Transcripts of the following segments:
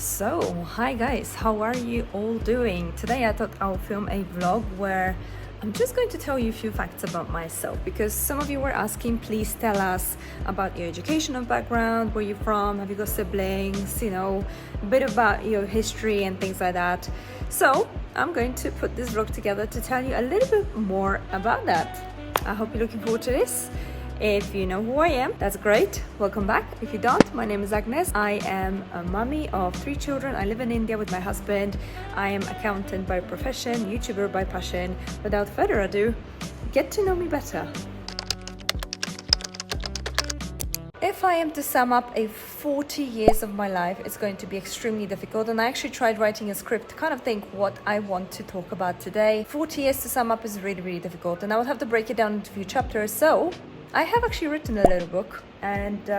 So, hi guys, how are you all doing? Today I thought I'll film a vlog where I'm just going to tell you a few facts about myself because some of you were asking, please tell us about your educational background, where you're from, have you got siblings, a bit about your history and things like that. So, I'm going to put this vlog together to tell you a little bit more about that. I hope you're looking forward to this. If you know who I am, that's great. Welcome back. If you don't, my name is Agnes. I am a mommy of 3 children. I live in India with my husband. I am accountant by profession, YouTuber by passion. Without further ado, get to know me better. If I am to sum up 40 years of my life, it's going to be extremely difficult. And I actually tried writing a script to kind of think what I want to talk about today. 40 years to sum up is really, really difficult. And I would have to break it down into a few chapters. So I have actually written a little book and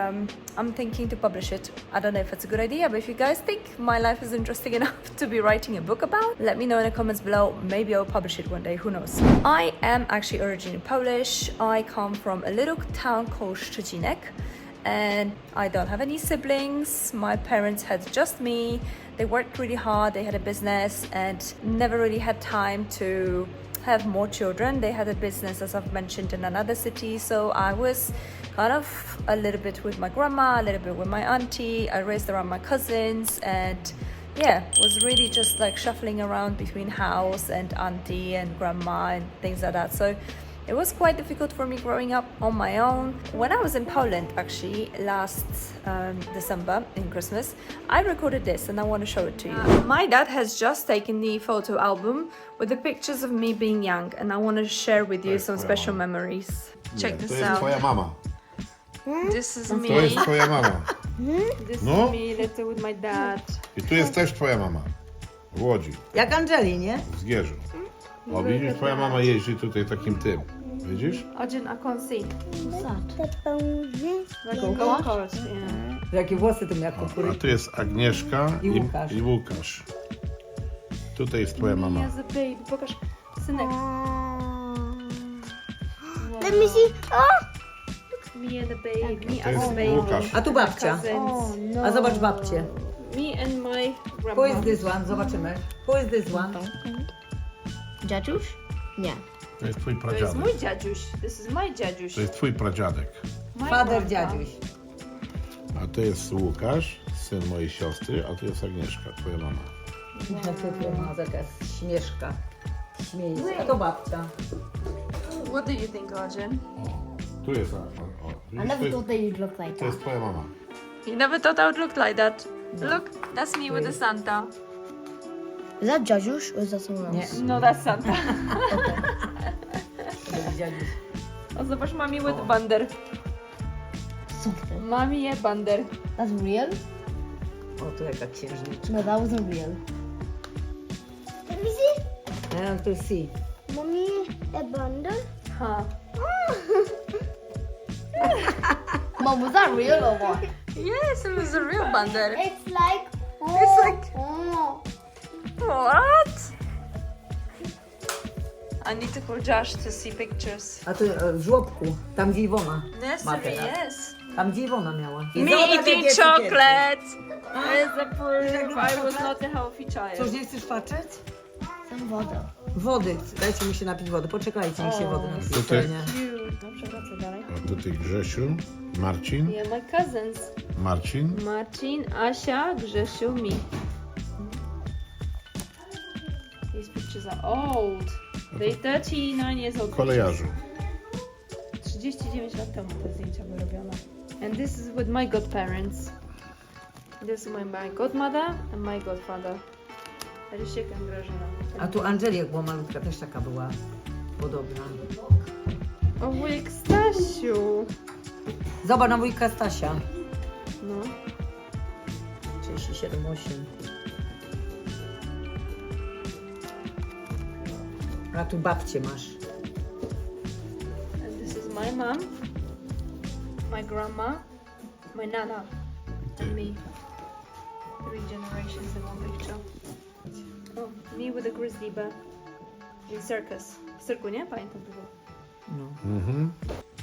I'm thinking to publish it. I don't know if it's a good idea, but if you guys think my life is interesting enough to be writing a book about, let me know in the comments below. Maybe I'll publish it one day, who knows. I am actually originally Polish. I come from a little town called Szczecinek and I don't have any siblings. My parents had just me. They worked really hard, they had a business and never really had time to have more children. They had a business, as I've mentioned, in another city, so I was kind of a little bit with my grandma, a little bit with my auntie. I raised around my cousins and yeah, was really just like shuffling around between house and auntie and grandma and things like that. So it was quite difficult for me growing up on my own. When I was in Poland, actually, last December in Christmas, I recorded this and I want to show it to you. My dad has just taken the photo album with the pictures of me being young and I want to share with you some special memories. Check this To jest out. twoja mama. This is me. To jest twoja mama. This No. is me little with my dad. I tu jest też twoja mama. W Łodzi, Jak Angeli, nie? w Zgierzu. O, widzisz, twoja mama jeździ tutaj takim tym. Widzisz? Arjun, I can't see. Like Go go-kart, yeah. Jakie włosy tu miał A kukury. tu jest Agnieszka I Łukasz. i Łukasz. Tutaj jest twoja mama. Me as a baby. Pokaż, synek. Let me see. Oh, Me and the baby. Me To as jest a baby. Łukasz. A tu babcia. Cousins. no. A zobacz babcię. Me and my Who is grandma. this one? Zobaczymy. Who is this one? Dziadziuś? Nie. To jest twój To jest pradziadek. mój dziadziuś. This is my dziadziuś. To jest twój pradziadek. My Fader grandpa. dziadziuś. A to jest Łukasz, syn mojej siostry, a tu jest Agnieszka, twoja mama. Ma jakaś śmieszka. Śmieje się. A to babcia. What do you think, Arjun? Tu jest, I never thought they would look like to that. jest twoja mama. You never thought I would look like that. Look, that's me with the Santa. Is that Dziadziuś or is that someone Nie. else? No, that's Santa. To jest dziadziuś. O, zobacz, mami with bander. Something. Mami je bander. That's real? O, tu jaka księżniczka. No, that wasn't real. Let me see. And to see. Mommy, a bundle? Huh. Mom, was that real or what? Yes, it was a real bander. It's like. It's like- Oh. What? I need to call Josh to see pictures. A tu w żłobku. Tam gdzie Iwona ma Nursery, teraz. yes. Tam gdzie Iwona miała. I Me zobacz, eating jakie chocolate as a proof I was not a healthy cukierki. Cóż, child. nie chcesz patrzeć? Some water. Wody. Dajcie mi się napić wody. Poczekajcie, niech się wody napije. Tutaj- Nie. Dobrze, wracaj dalej. A tutaj Grzesiu, Marcin, Yeah, my cousins. Marcin. Marcin, Asia, Grzesiu, me. These pictures are old. They're 39 years old. Kolejarzu. 39 lat temu te zdjęcia były robione. And this is with my godparents. This is my godmother and my godfather. Rysiek and Grażyna. A tu Angeli, jak była malutka, też taka była podobna. O, wujek Stasiu. Zobacz na wujka Stasia. No. 37,8. A tu babcię masz. And this is my mom, my grandma, my nana, and me. 3 generations in one picture. Oh, me with a grizzly bear in circus. W cyrku, nie? Pamiętam to było. No. Mhm.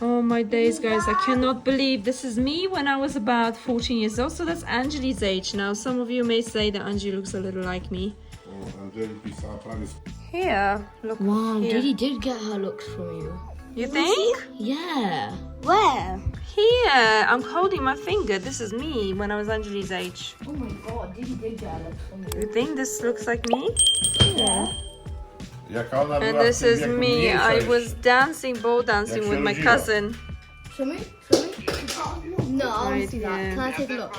Oh my days, guys, I cannot believe this is me when I was about 14 years old. So that's Angeli's age now. Some of you may say that Angeli looks a little like me. Here, look. Wow, here. Didi did get her looks from you. You think? Yeah. Where? Here, I'm holding my finger. This is me when I was Angeli's age. Oh my god, Didi did get her looks from you. You think this looks like me? Yeah. And this is me. I was dancing, ball dancing with my cousin. Show me? Show me? No, I want Right to see that. here. Can I take a look?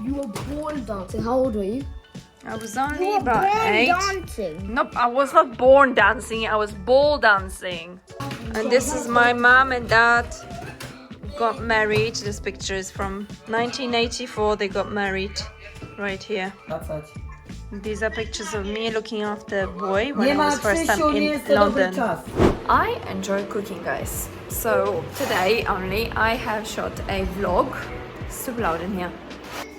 You were ball dancing. How old were you? I was only about 8. dancing. Nope, I was not born dancing. I was ball dancing. And this is my mom and dad got married. This picture is from 1984. They got married right here. These are pictures of me looking after a boy when I was first time in London. I enjoy cooking, guys. So today only I have shot a vlog. It's super loud in here.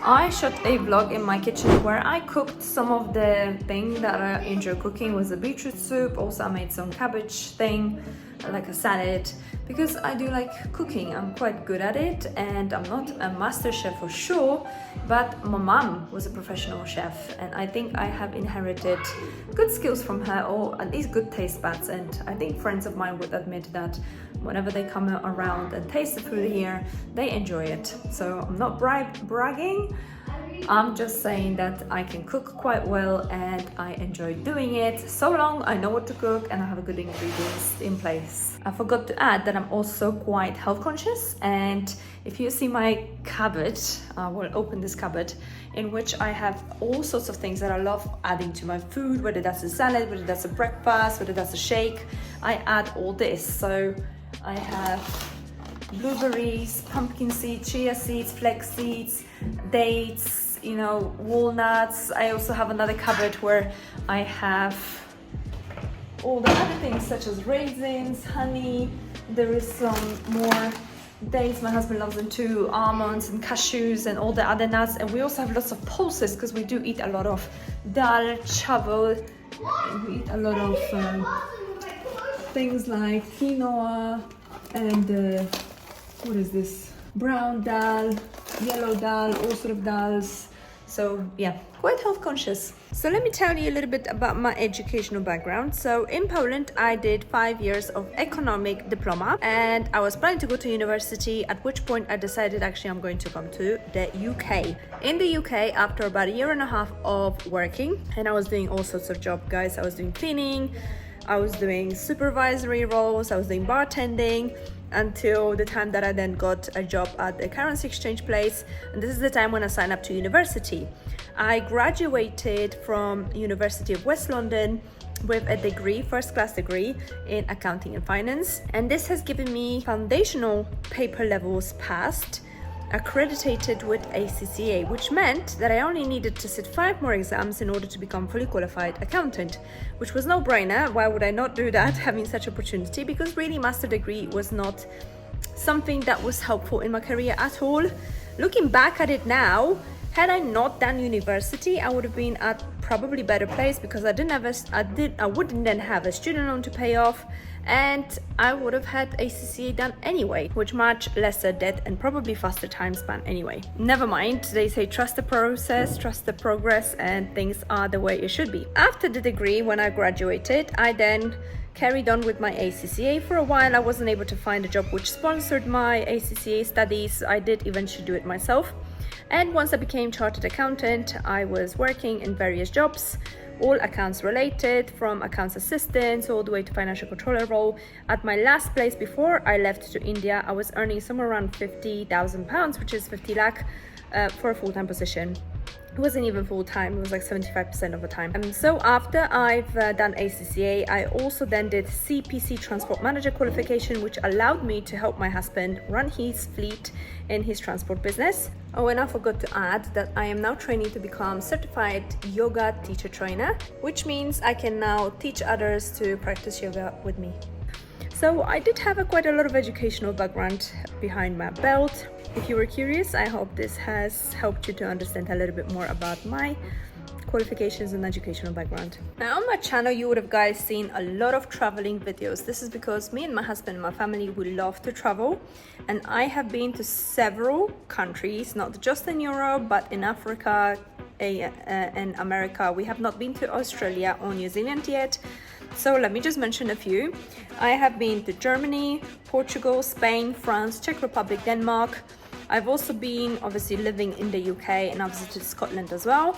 I shot a vlog in my kitchen where I cooked some of the things that I enjoy cooking. Was a beetroot soup. Also I made some cabbage thing, like a salad, because I do like cooking. I'm quite good at it, and I'm not a master chef for sure, but my mom was a professional chef, and I think I have inherited good skills from her, or at least good taste buds. And I think friends of mine would admit that whenever they come around and taste the food here, they enjoy it. So I'm not bragging, I'm just saying that I can cook quite well and I enjoy doing it. So long I know what to cook and I have good ingredients in place. I forgot to add that I'm also quite health conscious, and if you see my cupboard, I will open this cupboard in which I have all sorts of things that I love adding to my food, whether that's a salad, whether that's a breakfast, whether that's a shake. I add all this. So I have blueberries, pumpkin seeds, chia seeds, flax seeds, dates, you know, walnuts. I also have another cupboard where I have all the other things such as raisins, honey. There is some more dates, my husband loves them too, almonds and cashews and all the other nuts. And we also have lots of pulses because we do eat a lot of dal, chavel, and we eat a lot of things like quinoa and what is this? Brown dal, yellow dal, all sort of dals. So yeah, quite health conscious. So let me tell you a little bit about my educational background. So in Poland, I did 5 years of economic diploma, and I was planning to go to university, at which point I decided actually I'm going to come to the UK. In the UK, after about 1.5 years of working, and I was doing all sorts of jobs, guys. I was doing cleaning, I was doing supervisory roles, I was doing bartending, until the time that I then got a job at the currency exchange place. And this is the time when I signed up to university. I graduated from University of West London with a degree, first class degree in accounting and finance. And this has given me foundational paper levels passed, accredited with ACCA, which meant that I only needed to sit 5 more exams in order to become fully qualified accountant, which was no brainer. Why would I not do that, having such opportunity? Because really master degree was not something that was helpful in my career at all. Looking back at it now, had I not done university, I would have been at probably better place, because I wouldn't then have a student loan to pay off, and I would have had ACCA done anyway, which much lesser debt and probably faster time span anyway. Never mind, they say trust the process, trust the progress, and things are the way it should be. After the degree, when I graduated, I then carried on with my ACCA for a while. I wasn't able to find a job which sponsored my ACCA studies. I did eventually do it myself. And once I became chartered accountant, I was working in various jobs, all accounts related, from accounts assistants all the way to financial controller role. At my last place before I left to India, I was earning somewhere around £50,000, which is 50 lakh for a full-time position. It wasn't even full-time, it was like 75% of the time. So after I've done ACCA, I also then did CPC Transport Manager qualification, which allowed me to help my husband run his fleet in his transport business. Oh, and I forgot to add that I am now training to become certified yoga teacher trainer, which means I can now teach others to practice yoga with me. So I did have quite a lot of educational background behind my belt. If you were curious, I hope this has helped you to understand a little bit more about my qualifications and educational background. Now on my channel you would have guys seen a lot of traveling videos. This is because me and my husband and my family, we love to travel, and I have been to several countries, not just in Europe but in Africa and America. We have not been to Australia or New Zealand yet, so let me just mention a few. I have been to Germany, Portugal, Spain, France, Czech Republic, Denmark. I've also been obviously living in the UK, and I've visited Scotland as well.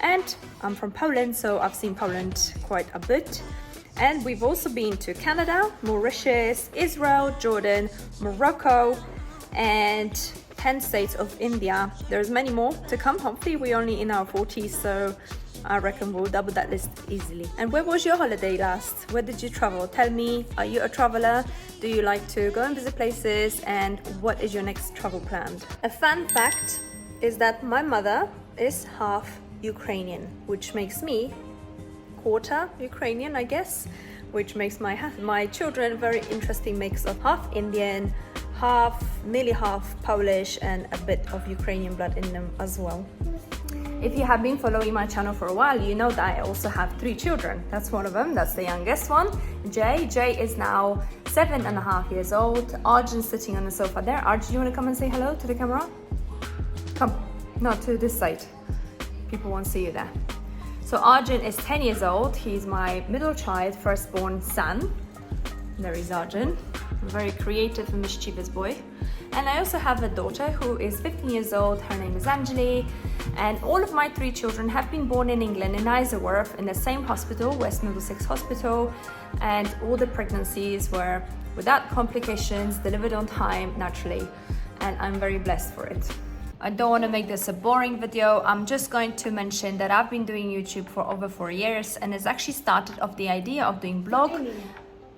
And I'm from Poland, so I've seen Poland quite a bit. And we've also been to Canada, Mauritius, Israel, Jordan, Morocco, and 10 states of India. There's many more to come. Hopefully we're only in our 40s, so I reckon we'll double that list easily. And where was your holiday last? Where did you travel? Tell me, are you a traveler? Do you like to go and visit places? And what is your next travel plan? A fun fact is that my mother is half Ukrainian, which makes me quarter Ukrainian, I guess, which makes my children a very interesting mix of half Indian, nearly half Polish, and a bit of Ukrainian blood in them as well. If you have been following my channel for a while, you know that I also have 3 children. That's one of them, that's the youngest one, Jay. Jay is now 7.5 years old. Arjun's sitting on the sofa there. Arjun, you want to come and say hello to the camera? Come, no, to this side. People won't see you there. So Arjun is 10 years old. He's my middle child, firstborn son. There is Arjun, a very creative and mischievous boy. And I also have a daughter who is 15 years old. Her name is Anjali. And all of my 3 children have been born in England, in Isleworth, in the same hospital, West Middlesex Hospital. And all the pregnancies were without complications, delivered on time, naturally. And I'm very blessed for it. I don't want to make this a boring video. I'm just going to mention that I've been doing YouTube for over 4 years, and it's actually started off the idea of doing blog.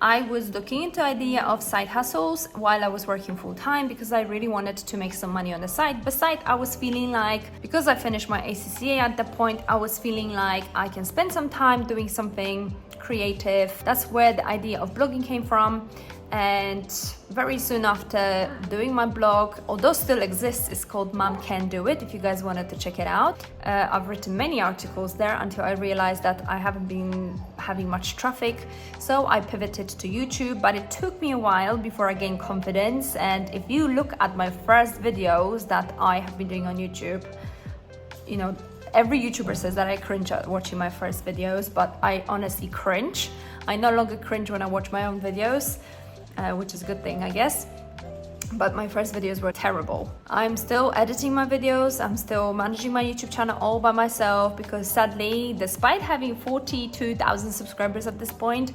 I was looking into idea of side hustles while I was working full-time because I really wanted to make some money on the side. Besides, I was feeling like, because I finished my ACCA at that point, I was feeling like I can spend some time doing something creative. That's where the idea of blogging came from. And very soon after doing my blog, although still exists, it's called Mom Can Do It, if you guys wanted to check it out. I've written many articles there until I realized that I haven't been having much traffic, so I pivoted to YouTube, but it took me a while before I gained confidence. And if you look at my first videos that I have been doing on YouTube, you know, every YouTuber says that I cringe at watching my first videos, but I honestly cringe. I no longer cringe when I watch my own videos. Which is a good thing, I guess. But my first videos were terrible. I'm still editing my videos. I'm still managing my YouTube channel all by myself because sadly, despite having 42,000 subscribers at this point,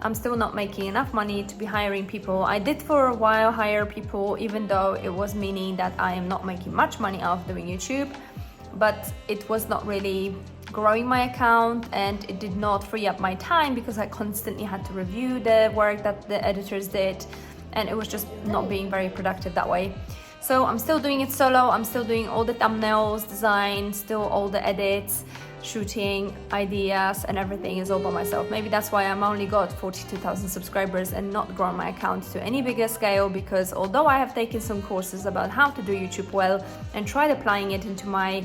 I'm still not making enough money to be hiring people. I did for a while hire people, even though it was meaning that I am not making much money out of doing YouTube. But it was not really growing my account, and it did not free up my time because I constantly had to review the work that the editors did, and it was just not being very productive that way. So I'm still doing it solo. I'm still doing all the thumbnails, design, still all the edits, shooting, ideas, and everything is all by myself. Maybe that's why I'm only got 42,000 subscribers and not grown my account to any bigger scale, because although I have taken some courses about how to do YouTube well and tried applying it into my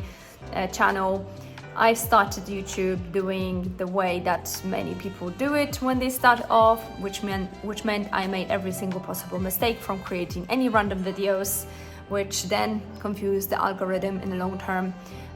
channel, I started YouTube doing the way that many people do it when they start off, which meant I made every single possible mistake, from creating any random videos, which then confused the algorithm in the long term.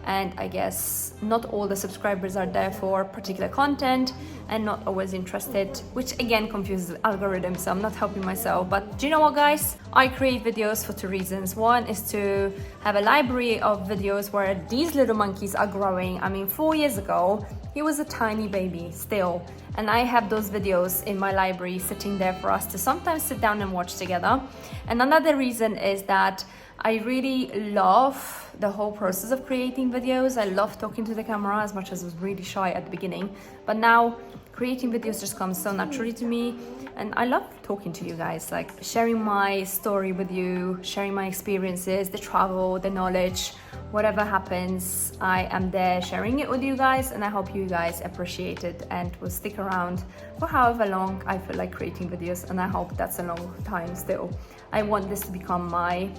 And I guess not all the subscribers are there for particular content and not always interested, which again confuses the algorithm, so I'm not helping myself. But do you know what, guys? I create videos for 2 reasons. One is to have a library of videos where these little monkeys are growing. I mean, 4 years ago, he was a tiny baby still, and I have those videos in my library sitting there for us to sometimes sit down and watch together. And another reason is that I really love the whole process of creating videos. I love talking to the camera as much as I was really shy at the beginning. But now creating videos just comes so naturally to me. And I love talking to you guys, like sharing my story with you, sharing my experiences, the travel, the knowledge, whatever happens, I am there sharing it with you guys. And I hope you guys appreciate it and will stick around for however long I feel like creating videos. And I hope that's a long time still. I want this to become my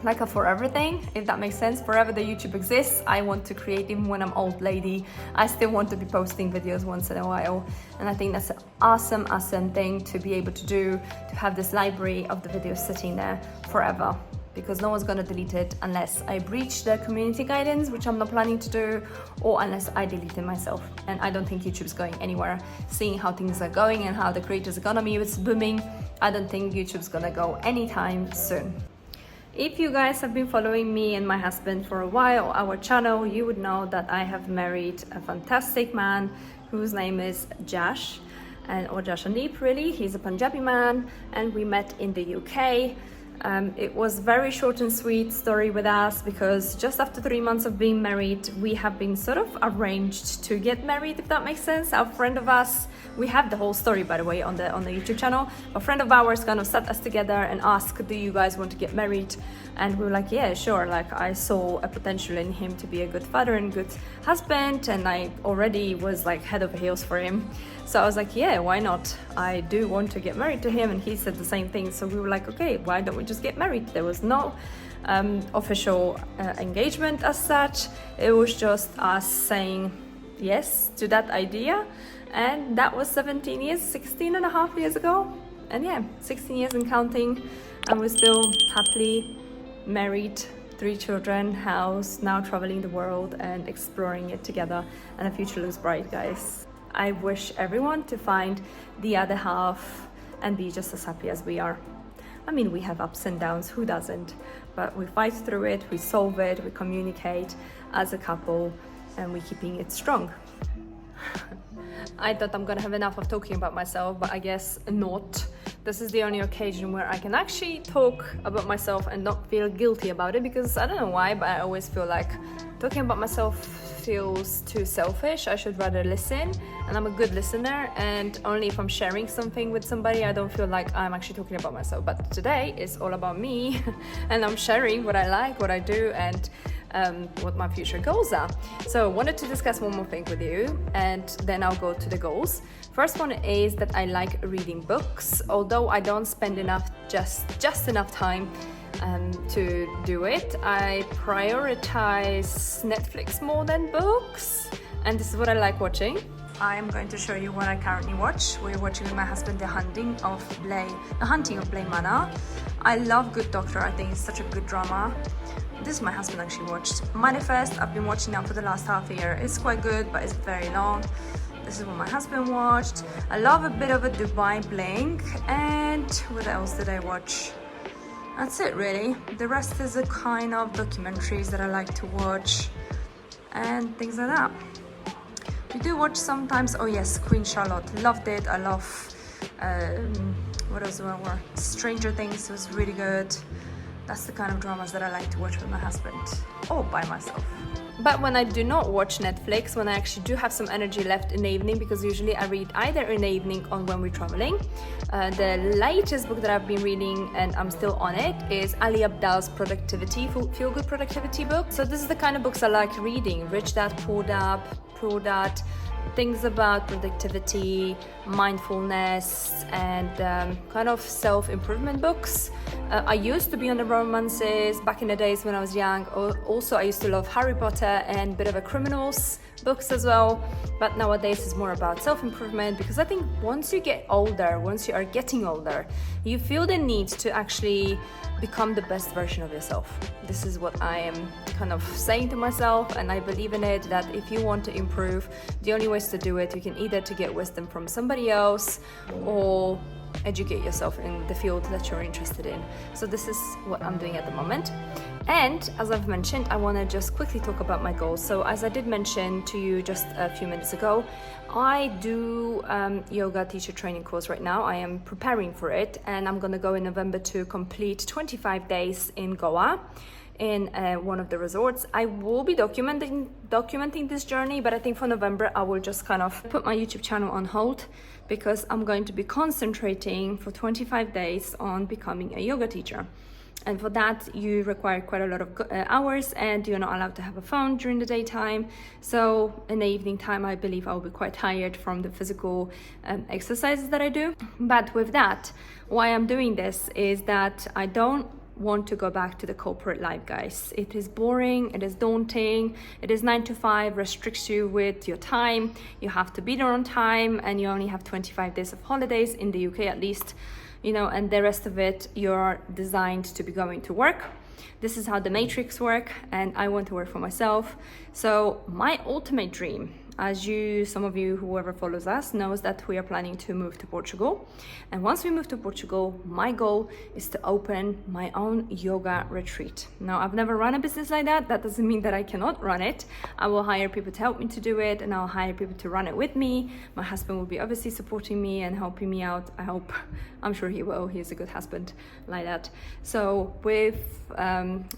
like a forever thing, if that makes sense. Forever the YouTube exists. I want to create, even when I'm old lady, I still want to be posting videos once in a while. And I think that's an awesome thing to be able to do, to have this library of the videos sitting there forever, because no one's gonna delete it unless I breach the community guidance, which I'm not planning to do, or unless I delete it myself. And I don't think YouTube's going anywhere. Seeing how things are going and how the creators economy is booming, I don't think YouTube's gonna go anytime soon. If you guys have been following me and my husband for a while, our channel, you would know that I have married a fantastic man whose name is Jash, or Jashandeep really. He's a Punjabi man, and we met in the UK. It was very short and sweet story with us, because just after 3 months of being married, we have been sort of arranged to get married, if that makes sense. A friend of us, we have the whole story by the way on the YouTube channel. A friend of ours kind of sat us together and asked, do you guys want to get married? And we were like, yeah, sure. Like, I saw a potential in him to be a good father and good husband, and I already was like head over heels for him. So I was like, yeah, why not? I do want to get married to him, and he said the same thing. So we were like, okay, why don't we just get married? There was no official engagement as such. It was just us saying yes to that idea, and that was 16 and a half years ago. And yeah, 16 years and counting, and we're still happily married, 3 children, house, now traveling the world and exploring it together, and the future looks bright, guys. I wish everyone to find the other half and be just as happy as we are. I mean, we have ups and downs, who doesn't? But we fight through it, we solve it, we communicate as a couple, and we're keeping it strong. I thought I'm gonna have enough of talking about myself, but I guess not. This is the only occasion where I can actually talk about myself and not feel guilty about it, because I don't know why, but I always feel like talking about myself feels too selfish. I should rather listen, and I'm a good listener, and only if I'm sharing something with somebody, I don't feel like I'm actually talking about myself. But today is all about me and I'm sharing what I like, what I do, and what my future goals are. So I wanted to discuss one more thing with you, and then I'll go to the goals. First one is that I like reading books, although I don't spend just enough time to do it. I prioritize Netflix more than books, and this is what I like watching. I am going to show you what I currently watch. We're watching with my husband The Hunting of Bly Manor. I love Good Doctor. I think it's such a good drama. This my husband actually watched. Manifest, I've been watching now for the last half a year. It's quite good, but it's very long. This is what my husband watched. I love a bit of a Dubai bling. And what else did I watch? That's it really. The rest is a kind of documentaries that I like to watch and things like that. We do watch sometimes. Oh yes, Queen Charlotte, loved it. I love what else do I watch? Stranger Things was really good. That's the kind of dramas that I like to watch with my husband or by myself. But when I do not watch Netflix, when I actually do have some energy left in the evening, because usually I read either in the evening or when we're traveling. The latest book that I've been reading, and I'm still on it, is Ali Abdaal's feel-good productivity book. So this is the kind of books I like reading. Rich Dad, Poor Dad, things about productivity, mindfulness, and kind of self-improvement books. I used to be on the romances back in the days when I was young. Also, I used to love Harry Potter and a bit of a criminals books as well. But nowadays it's more about self-improvement, because I think once you get older, once you are getting older, you feel the need to actually become the best version of yourself. This is what I am kind of saying to myself, and I believe in it, that if you want to improve, the only ways to do it, you can either to get wisdom from somebody else or educate yourself in the field that you're interested in. So this is what I'm doing at the moment. And as I've mentioned, I want to just quickly talk about my goals. So as I did mention to you just a few minutes ago, I do yoga teacher training course right now. I am preparing for it, and I'm going to go in November to complete 25 days in Goa in one of the resorts. I will be documenting this journey, but I think for November I will just kind of put my YouTube channel on hold, because I'm going to be concentrating for 25 days on becoming a yoga teacher. And for that, you require quite a lot of hours, and you're not allowed to have a phone during the daytime. So in the evening time, I believe I'll be quite tired from the physical exercises that I do. But with that, why I'm doing this is that I don't want to go back to the corporate life, guys. It is boring, it is daunting, it is 9 to 5, restricts you with your time. You have to be there on time, and you only have 25 days of holidays in the UK at least, you know, and the rest of it you're designed to be going to work. This is how the matrix work, and I want to work for myself. So my ultimate dream, as some of you, whoever follows us, knows that we are planning to move to Portugal. And once we move to Portugal, my goal is to open my own yoga retreat. Now, I've never run a business like that. That doesn't mean that I cannot run it. I will hire people to help me to do it, and I'll hire people to run it with me. My husband will be obviously supporting me and helping me out. I hope. I'm sure he will. He's a good husband like that. So with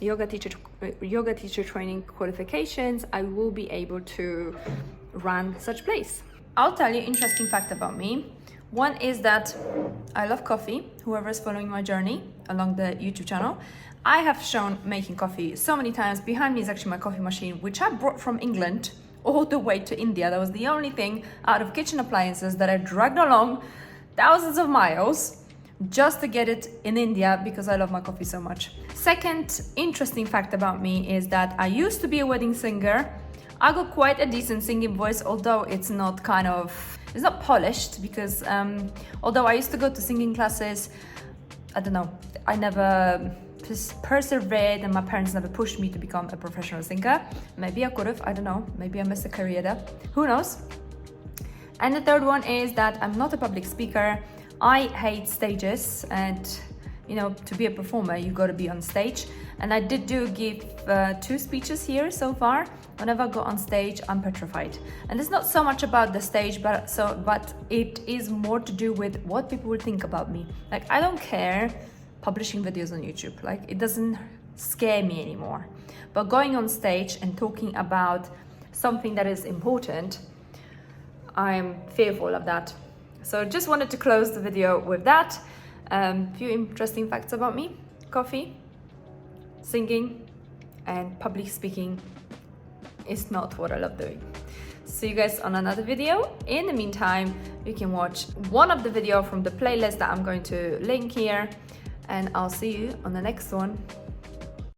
yoga teacher training qualifications, I will be able to run such place. I'll tell you interesting fact about me. One is that I love coffee. Whoever is following my journey along the YouTube channel, I have shown making coffee so many times. Behind me is actually my coffee machine, which I brought from England all the way to India. That was the only thing out of kitchen appliances that I dragged along thousands of miles just to get it in India, because I love my coffee so much. Second interesting fact about me is that I used to be a wedding singer. I got quite a decent singing voice, although it's not polished, because although I used to go to singing classes, I don't know, I never persevered, and my parents never pushed me to become a professional singer. Maybe I could have, I don't know, maybe I missed a career there, who knows. And the third one is that I'm not a public speaker. I hate stages, and you know, to be a performer, you got to be on stage. And I did give 2 speeches here so far. Whenever I go on stage, I'm petrified. And it's not so much about the stage, but it is more to do with what people will think about me. Like, I don't care publishing videos on YouTube. Like, it doesn't scare me anymore. But going on stage and talking about something that is important, I'm fearful of that. So just wanted to close the video with that. Few interesting facts about me: coffee, singing, and public speaking is not what I love doing. See you guys on another video. In the meantime, you can watch one of the video from the playlist that I'm going to link here, and I'll see you on the next one.